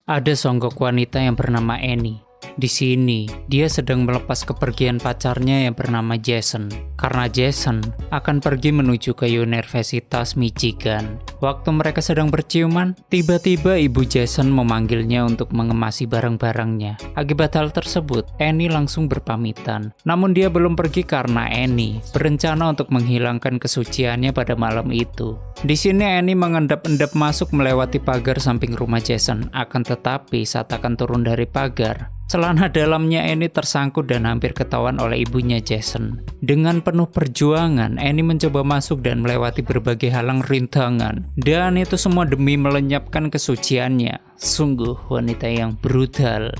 Ada songgok wanita yang bernama Annie. Di sini, dia sedang melepas kepergian pacarnya yang bernama Jason. Karena Jason akan pergi menuju ke Universitas Michigan. Waktu mereka sedang berciuman, tiba-tiba ibu Jason memanggilnya untuk mengemasi barang-barangnya. Akibat hal tersebut, Annie langsung berpamitan. Namun dia belum pergi karena Annie berencana untuk menghilangkan kesuciannya pada malam itu. Di sini Annie mengendap-endap masuk melewati pagar samping rumah Jason. Akan tetapi saat akan turun dari pagar, celana dalamnya Annie tersangkut dan hampir ketahuan oleh ibunya Jason. Dengan penuh perjuangan, Annie mencoba masuk dan melewati berbagai halang rintangan. Dan itu semua demi melenyapkan kesuciannya. Sungguh wanita yang brutal.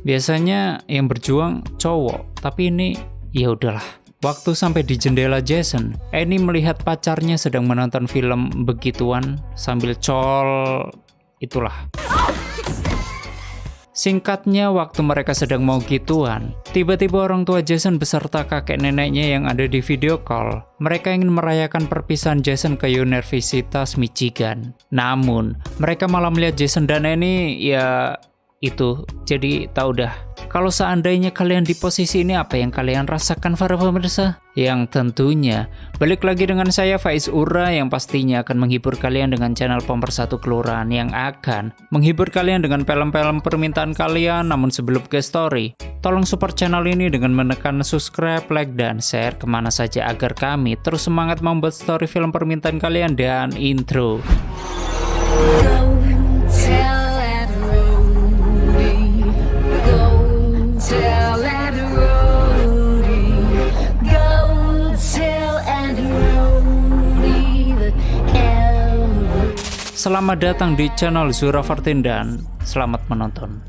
Biasanya yang berjuang cowok, tapi ini ya udahlah. Waktu sampai di jendela Jason, Annie melihat pacarnya sedang menonton film begituan sambil itulah. Singkatnya, waktu mereka sedang mau gituan, tiba-tiba orang tua Jason beserta kakek neneknya yang ada di video call. Mereka ingin merayakan perpisahan Jason ke Universitas Michigan. Namun, mereka malah melihat Jason dan Annie itu. Jadi tahu dah. Kalau seandainya kalian di posisi ini, apa yang kalian rasakan para pemirsa? Yang tentunya balik lagi dengan saya Faiz Ura yang pastinya akan menghibur kalian dengan channel Pemersatu Kelurahan yang akan menghibur kalian dengan film-film permintaan kalian. Namun sebelum ke story, tolong support channel ini dengan menekan subscribe, like, dan share kemana saja agar kami terus semangat membuat story film permintaan kalian. Dan intro. Selamat datang di channel Zura Fortin dan selamat menonton.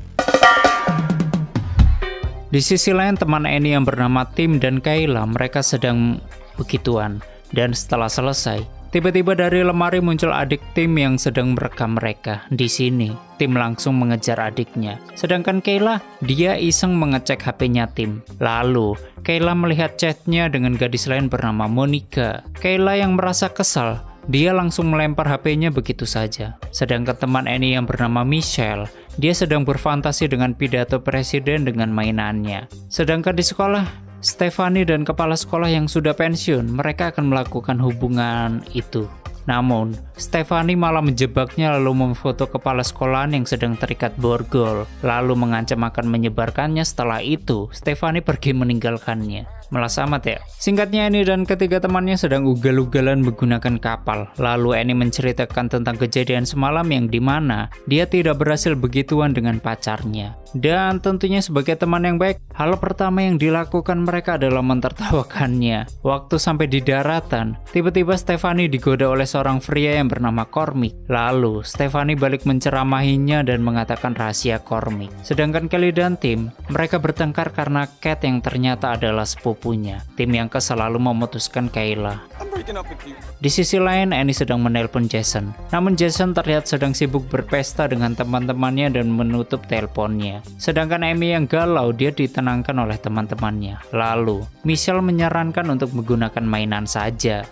Di sisi lain, teman Annie yang bernama Tim dan Kayla, mereka sedang begituan. Dan setelah selesai, tiba-tiba dari lemari muncul adik Tim yang sedang merekam mereka. Di sini, Tim langsung mengejar adiknya. Sedangkan Kayla, dia iseng mengecek HP-nya Tim. Lalu, Kayla melihat chatnya dengan gadis lain bernama Monica. Kayla yang merasa kesal, dia langsung melempar HP-nya begitu saja. Sedangkan teman Annie yang bernama Michelle, dia sedang berfantasi dengan pidato presiden dengan mainannya. Sedangkan di sekolah, Stephanie dan kepala sekolah yang sudah pensiun, mereka akan melakukan hubungan itu. Namun, Stephanie malah menjebaknya lalu memfoto kepala sekolahan yang sedang terikat borgol, lalu mengancam akan menyebarkannya. Setelah itu, Stephanie pergi meninggalkannya. Malas amat ya. Singkatnya, Annie dan ketiga temannya sedang ugal-ugalan menggunakan kapal. Lalu Annie menceritakan tentang kejadian semalam yang dimana dia tidak berhasil begituan dengan pacarnya. Dan tentunya sebagai teman yang baik, hal pertama yang dilakukan mereka adalah mentertawakannya. Waktu sampai di daratan, tiba-tiba Stephanie digoda oleh seorang pria yang bernama Cormick. Lalu Stephanie balik menceramahinya dan mengatakan rahasia Cormick. Sedangkan Kelly dan Tim, mereka bertengkar karena Cat yang ternyata adalah sepupunya. Tim yang kesal lalu memutuskan Kayla. Di sisi lain, Annie sedang menelpon Jason. Namun Jason terlihat sedang sibuk berpesta dengan teman-temannya dan menutup teleponnya. Sedangkan Amy yang galau, dia ditenangkan oleh teman-temannya. Lalu, Michelle menyarankan untuk menggunakan mainan saja.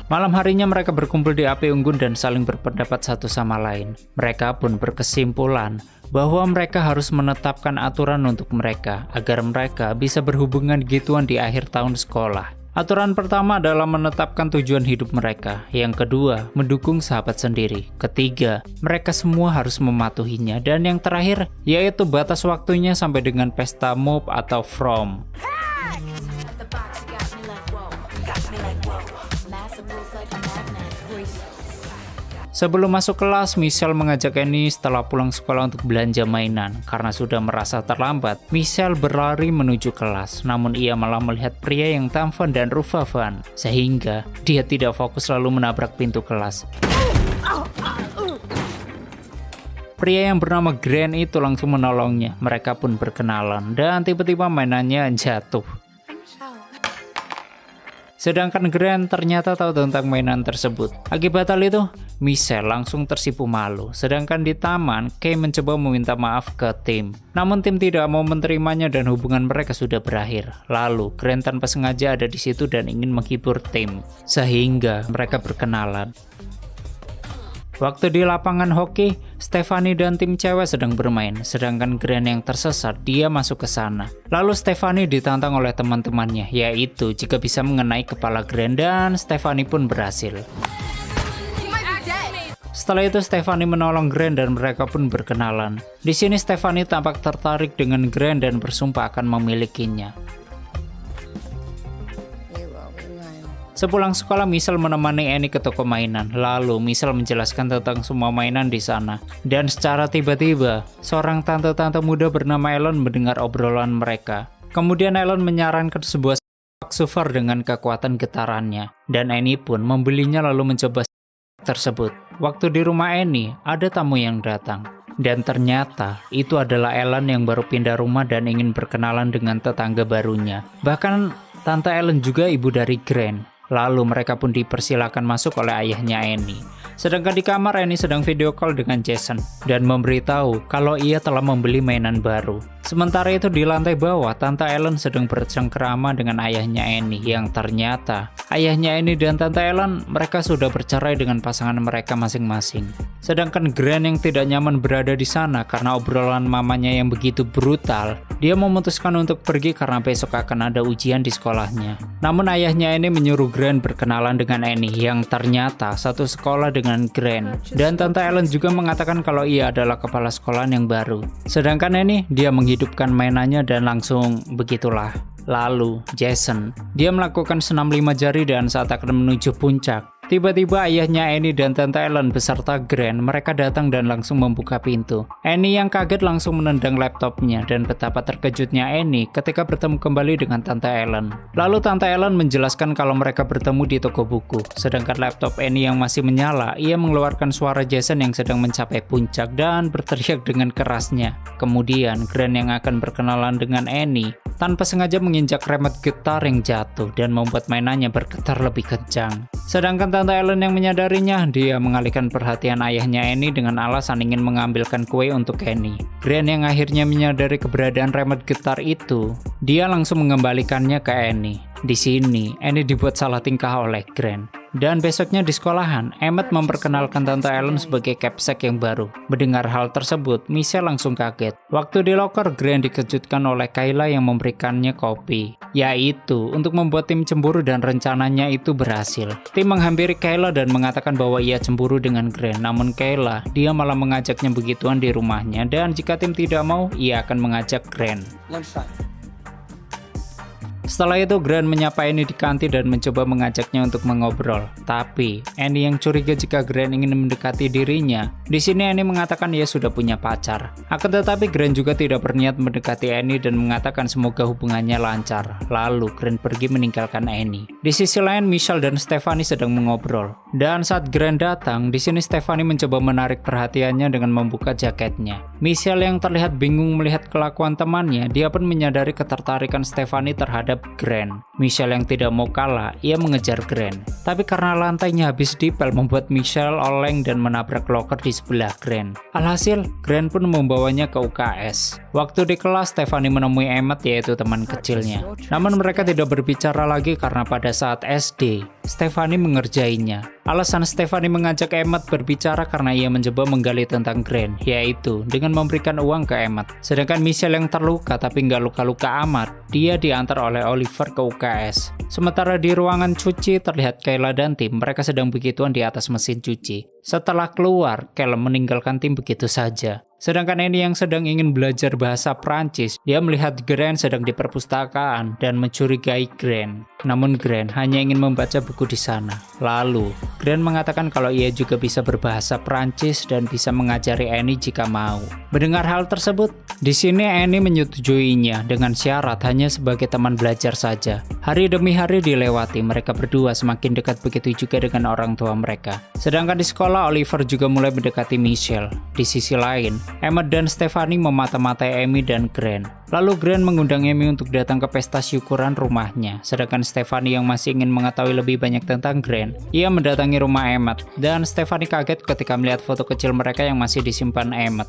Malam harinya mereka berkumpul di api unggun dan saling berpendapat satu sama lain. Mereka pun berkesimpulan bahwa mereka harus menetapkan aturan untuk mereka agar mereka bisa berhubungan gituan di akhir tahun sekolah. Aturan pertama adalah menetapkan tujuan hidup mereka. Yang kedua, mendukung sahabat sendiri. Ketiga, mereka semua harus mematuhinya. Dan yang terakhir, yaitu batas waktunya sampai dengan pesta MOP atau prom. Sebelum masuk kelas, Michelle mengajak Annie setelah pulang sekolah untuk belanja mainan. Karena sudah merasa terlambat, Michelle berlari menuju kelas. Namun ia malah melihat pria yang tampan dan rufahan, sehingga dia tidak fokus lalu menabrak pintu kelas. Pria yang bernama Grant itu langsung menolongnya. Mereka pun berkenalan dan tiba-tiba mainannya jatuh. Sedangkan Grant ternyata tahu tentang mainan tersebut. Akibat hal itu, Michelle langsung tersipu malu. Sedangkan di taman, Kay mencoba meminta maaf ke Tim. Namun Tim tidak mau menerimanya dan hubungan mereka sudah berakhir. Lalu, Grant tanpa sengaja ada di situ dan ingin menghibur Tim. Sehingga mereka berkenalan. Waktu di lapangan hoki, Stephanie dan tim cewek sedang bermain, sedangkan Grant yang tersesat, dia masuk ke sana. Lalu Stephanie ditantang oleh teman-temannya, yaitu jika bisa mengenai kepala Grant, dan Stephanie pun berhasil. Setelah itu Stephanie menolong Grant dan mereka pun berkenalan. Di sini Stephanie tampak tertarik dengan Grant dan bersumpah akan memilikinya. Sepulang sekolah, Michelle menemani Annie ke toko mainan. Lalu, Michelle menjelaskan tentang semua mainan di sana. Dan secara tiba-tiba, seorang tante-tante muda bernama Ellen mendengar obrolan mereka. Kemudian Ellen menyarankan sebuah saxophone dengan kekuatan getarannya. Dan Annie pun membelinya lalu mencoba tersebut. Waktu di rumah Annie, ada tamu yang datang. Dan ternyata, itu adalah Ellen yang baru pindah rumah dan ingin berkenalan dengan tetangga barunya. Bahkan, Tante Ellen juga ibu dari Grant. Lalu mereka pun dipersilakan masuk oleh ayahnya Annie. Sedangkan di kamar, Annie sedang video call dengan Jason dan memberitahu kalau ia telah membeli mainan baru. Sementara itu di lantai bawah, Tante Ellen sedang bercengkerama dengan ayahnya Annie yang ternyata ayahnya Annie dan Tante Ellen mereka sudah bercerai dengan pasangan mereka masing-masing. Sedangkan Grant yang tidak nyaman berada di sana karena obrolan mamanya yang begitu brutal, dia memutuskan untuk pergi karena besok akan ada ujian di sekolahnya. Namun ayahnya Annie menyuruh Grant berkenalan dengan Annie yang ternyata satu sekolah dengan Grant. Dan Tante Ellen juga mengatakan kalau ia adalah kepala sekolah yang baru. Sedangkan Annie, dia menghidupkan mainannya dan langsung begitulah. Lalu, Jason, dia melakukan senam 5 jari dan saat akan menuju puncak, tiba-tiba ayahnya Annie dan Tante Ellen beserta Grant mereka datang dan langsung membuka pintu. Annie yang kaget langsung menendang laptopnya dan betapa terkejutnya Annie ketika bertemu kembali dengan Tante Ellen. Lalu Tante Ellen menjelaskan kalau mereka bertemu di toko buku. Sedangkan laptop Annie yang masih menyala, ia mengeluarkan suara Jason yang sedang mencapai puncak dan berteriak dengan kerasnya. Kemudian Grant yang akan berkenalan dengan Annie tanpa sengaja menginjak remote gitar yang jatuh dan membuat mainannya bergetar lebih kencang. Sedangkan Tante Ellen yang menyadarinya, dia mengalihkan perhatian ayahnya Annie dengan alasan ingin mengambilkan kue untuk Annie. Grant yang akhirnya menyadari keberadaan remote gitar itu, dia langsung mengembalikannya ke Annie. Di sini, Annie dibuat salah tingkah oleh Grant. Dan besoknya di sekolahan, Emmett memperkenalkan Tante Ellen sebagai capsek yang baru. Mendengar hal tersebut, Michelle langsung kaget. Waktu di loker, Grant dikejutkan oleh Kayla yang memberikannya kopi. Yaitu, untuk membuat Tim cemburu dan rencananya itu berhasil. Tim menghampiri Kayla dan mengatakan bahwa ia cemburu dengan Grant. Namun Kayla, dia malah mengajaknya begituan di rumahnya. Dan jika Tim tidak mau, ia akan mengajak Grant. Setelah itu, Grant menyapa Annie di kantin dan mencoba mengajaknya untuk mengobrol. Tapi, Annie yang curiga jika Grant ingin mendekati dirinya. Di sini Annie mengatakan ia sudah punya pacar. Akan tetapi Grant juga tidak berniat mendekati Annie dan mengatakan semoga hubungannya lancar. Lalu, Grant pergi meninggalkan Annie. Di sisi lain, Michelle dan Stephanie sedang mengobrol. Dan saat Grant datang, di sini Stephanie mencoba menarik perhatiannya dengan membuka jaketnya. Michelle yang terlihat bingung melihat kelakuan temannya, dia pun menyadari ketertarikan Stephanie terhadap Grant. Michelle yang tidak mau kalah, ia mengejar Grant. Tapi karena lantainya habis dipel membuat Michelle oleng dan menabrak loker di sebelah Grant. Alhasil, Grant pun membawanya ke UKS. Waktu di kelas, Stephanie menemui Emmett yaitu teman kecilnya. Namun mereka tidak berbicara lagi karena pada saat SD, Stephanie mengerjainya. Alasan Stephanie mengajak Emmett berbicara karena ia mencoba menggali tentang Grant, yaitu dengan memberikan uang ke Emmett. Sedangkan Michelle yang terluka tapi nggak luka-luka amat, dia diantar oleh Oliver ke UKS. Sementara di ruangan cuci terlihat Kayla dan Tim, mereka sedang begituan di atas mesin cuci. Setelah keluar, Kayla meninggalkan Tim begitu saja. Sedangkan Annie yang sedang ingin belajar bahasa Prancis, dia melihat Grant sedang di perpustakaan dan mencurigai Grant. Namun Grant hanya ingin membaca buku di sana. Lalu, Grant mengatakan kalau ia juga bisa berbahasa Prancis dan bisa mengajari Annie jika mau. Mendengar hal tersebut, di sini Annie menyetujuinya dengan syarat hanya sebagai teman belajar saja. Hari demi hari dilewati, mereka berdua semakin dekat, begitu juga dengan orang tua mereka. Sedangkan di sekolah, Oliver juga mulai mendekati Michelle. Di sisi lain, Emmett dan Stephanie memata-matai Amy dan Grant. Lalu Grant mengundang Amy untuk datang ke pesta syukuran rumahnya. Sedangkan Stephanie yang masih ingin mengetahui lebih banyak tentang Grant, ia mendatangi rumah Emmett. Dan Stephanie kaget ketika melihat foto kecil mereka yang masih disimpan Emmett.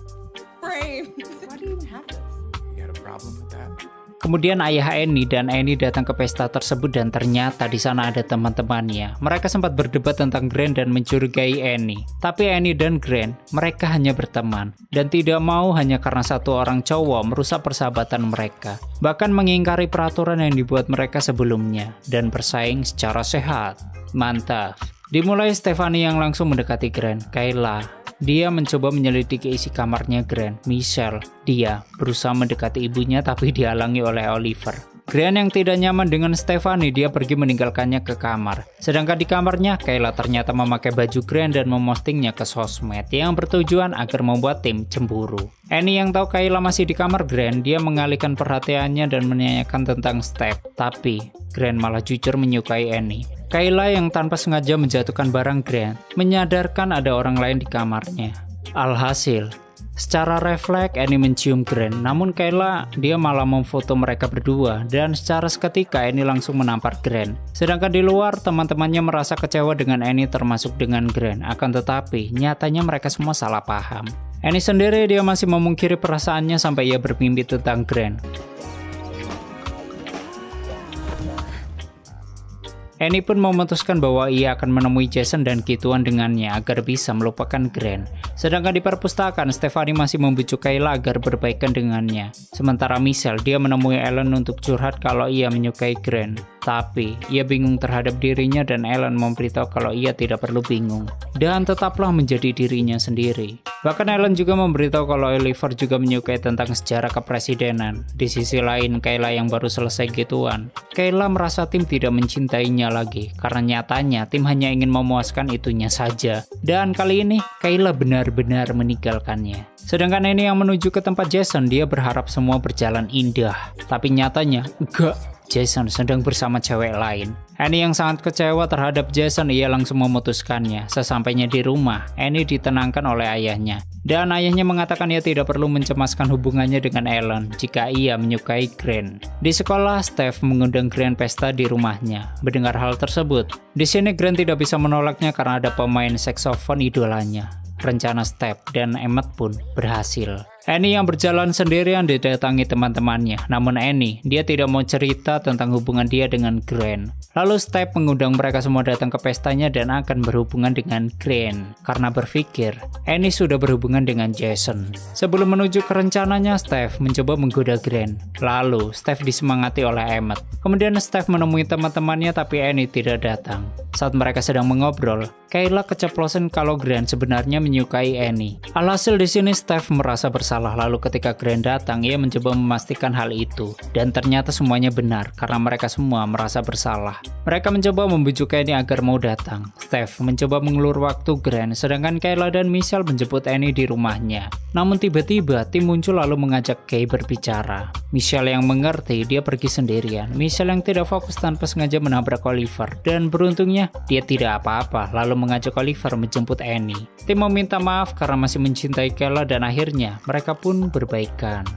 Kemudian ayah Annie dan Annie datang ke pesta tersebut dan ternyata di sana ada teman-temannya. Mereka sempat berdebat tentang Grant dan mencurigai Annie. Tapi Annie dan Grant, mereka hanya berteman dan tidak mau hanya karena satu orang cowok merusak persahabatan mereka. Bahkan mengingkari peraturan yang dibuat mereka sebelumnya dan bersaing secara sehat. Mantap. Dimulai Stephanie yang langsung mendekati Grant. Kayla, dia mencoba menyelidiki isi kamarnya Grant. Michelle, dia berusaha mendekati ibunya tapi dihalangi oleh Oliver. Grant yang tidak nyaman dengan Stephanie, dia pergi meninggalkannya ke kamar. Sedangkan di kamarnya, Kayla ternyata memakai baju Grant dan memostingnya ke sosmed yang bertujuan agar membuat tim cemburu. Annie yang tahu Kayla masih di kamar Grant, dia mengalihkan perhatiannya dan menanyakan tentang Steph. Tapi Grant malah jujur menyukai Annie. Kayla yang tanpa sengaja menjatuhkan barang Grant, menyadarkan ada orang lain di kamarnya. Alhasil, secara refleks Annie mencium Grant, namun Kayla dia malah memfoto mereka berdua dan secara seketika Annie langsung menampar Grant. Sedangkan di luar, teman-temannya merasa kecewa dengan Annie termasuk dengan Grant, akan tetapi nyatanya mereka semua salah paham. Annie sendiri dia masih memungkiri perasaannya sampai ia bermimpi tentang Grant. Annie pun memutuskan bahwa ia akan menemui Jason dan gituan dengannya agar bisa melupakan Grant. Sedangkan di perpustakaan, Stephanie masih membujuk Kayla agar berbaikan dengannya. Sementara Michelle, dia menemui Ellen untuk curhat kalau ia menyukai Grant. Tapi, ia bingung terhadap dirinya dan Ellen memberitahu kalau ia tidak perlu bingung. Dan tetaplah menjadi dirinya sendiri. Bahkan Ellen juga memberitahu kalau Oliver juga menyukai tentang sejarah kepresidenan. Di sisi lain, Kayla yang baru selesai gituan. Kayla merasa tim tidak mencintainya lagi, karena nyatanya tim hanya ingin memuaskan itunya saja. Dan kali ini, Kayla benar-benar meninggalkannya. Sedangkan Annie yang menuju ke tempat Jason, dia berharap semua berjalan indah. Tapi nyatanya, enggak. Jason sedang bersama cewek lain. Annie yang sangat kecewa terhadap Jason, ia langsung memutuskannya. Sesampainya di rumah, Annie ditenangkan oleh ayahnya. Dan ayahnya mengatakan ia tidak perlu mencemaskan hubungannya dengan Ellen jika ia menyukai Grant. Di sekolah, Steph mengundang Grant pesta di rumahnya. Mendengar hal tersebut, di sini Grant tidak bisa menolaknya karena ada pemain saksofon idolanya. Rencana Steph dan Emmett pun berhasil. Annie yang berjalan sendirian didatangi teman-temannya. Namun Annie, dia tidak mau cerita tentang hubungan dia dengan Grant. Lalu Steph mengundang mereka semua datang ke pestanya dan akan berhubungan dengan Grant. Karena berpikir, Annie sudah berhubungan dengan Jason. Sebelum menuju ke rencananya, Steph mencoba menggoda Grant. Lalu, Steph disemangati oleh Emmett. Kemudian Steph menemui teman-temannya tapi Annie tidak datang. Saat mereka sedang mengobrol, Kayla keceplosan kalau Grant sebenarnya menyukai Annie. Alhasil di sini Steph merasa bersalah, lalu ketika Grant datang, ia mencoba memastikan hal itu. Dan ternyata semuanya benar, karena mereka semua merasa bersalah. Mereka mencoba membujuk Annie agar mau datang. Steph mencoba mengulur waktu Grant, sedangkan Kayla dan Michelle menjemput Annie di rumahnya. Namun tiba-tiba, tim muncul lalu mengajak Kay berbicara. Michelle yang mengerti, dia pergi sendirian. Michelle yang tidak fokus tanpa sengaja menabrak Oliver. Dan beruntungnya, dia tidak apa-apa, lalu mengajak Oliver menjemput Annie. Tim meminta maaf karena masih mencintai Kayla dan akhirnya mereka pun berbaikan.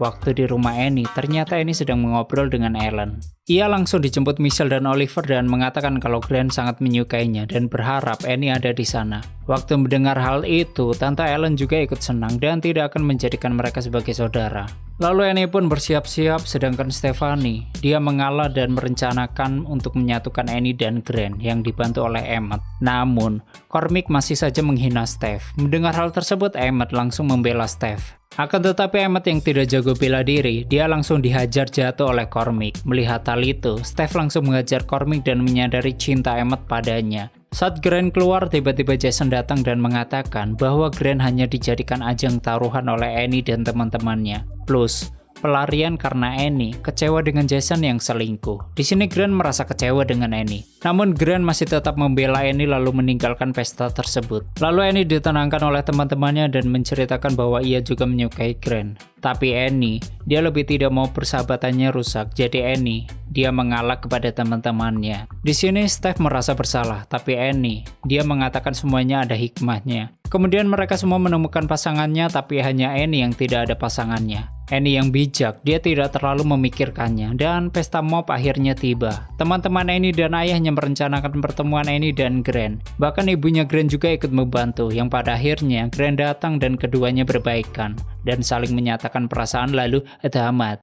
Waktu di rumah Annie, ternyata Annie sedang mengobrol dengan Ellen. Ia langsung dijemput Michelle dan Oliver dan mengatakan kalau Grant sangat menyukainya dan berharap Annie ada di sana. Waktu mendengar hal itu, Tante Ellen juga ikut senang dan tidak akan menjadikan mereka sebagai saudara. Lalu Annie pun bersiap-siap, sedangkan Stephanie, dia mengalah dan merencanakan untuk menyatukan Annie dan Grant yang dibantu oleh Emmett. Namun, Cormac masih saja menghina Steph. Mendengar hal tersebut, Emmett langsung membela Steph. Akan tetapi Emmett yang tidak jago bela diri, dia langsung dihajar jatuh oleh Cormac. Melihat hal itu, Steph langsung mengajar Cormac dan menyadari cinta Emmett padanya. Saat Grant keluar, tiba-tiba Jason datang dan mengatakan bahwa Grant hanya dijadikan ajang taruhan oleh Annie dan teman-temannya. Plus, pelarian karena Annie kecewa dengan Jason yang selingkuh. Di sini Grant merasa kecewa dengan Annie. Namun Grant masih tetap membela Annie lalu meninggalkan pesta tersebut. Lalu Annie ditenangkan oleh teman-temannya dan menceritakan bahwa ia juga menyukai Grant. Tapi Annie, dia lebih tidak mau persahabatannya rusak. Jadi Annie, dia mengalah kepada teman-temannya. Di sini Steph merasa bersalah, tapi Annie, dia mengatakan semuanya ada hikmahnya. Kemudian mereka semua menemukan pasangannya, tapi hanya Annie yang tidak ada pasangannya. Annie yang bijak, dia tidak terlalu memikirkannya, dan pesta mob akhirnya tiba. Teman-teman Annie dan ayahnya merencanakan pertemuan Annie dan Grant. Bahkan ibunya Grant juga ikut membantu, yang pada akhirnya Grant datang dan keduanya berbaikan, dan saling menyatakan perasaan lalu tamat.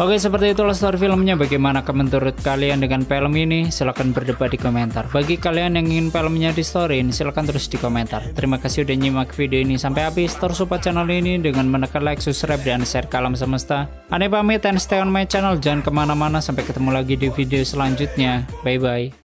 Oke, seperti itulah story filmnya. Bagaimana menurut kalian dengan film ini? Silahkan berdebat di komentar. Bagi kalian yang ingin filmnya di storyin, silahkan terus di komentar. Terima kasih udah nyimak video ini sampai habis. Terus support channel ini dengan menekan like, subscribe, dan share ke alam semesta. Aneh pamit and stay on my channel. Jangan kemana-mana. Sampai ketemu lagi di video selanjutnya. Bye-bye.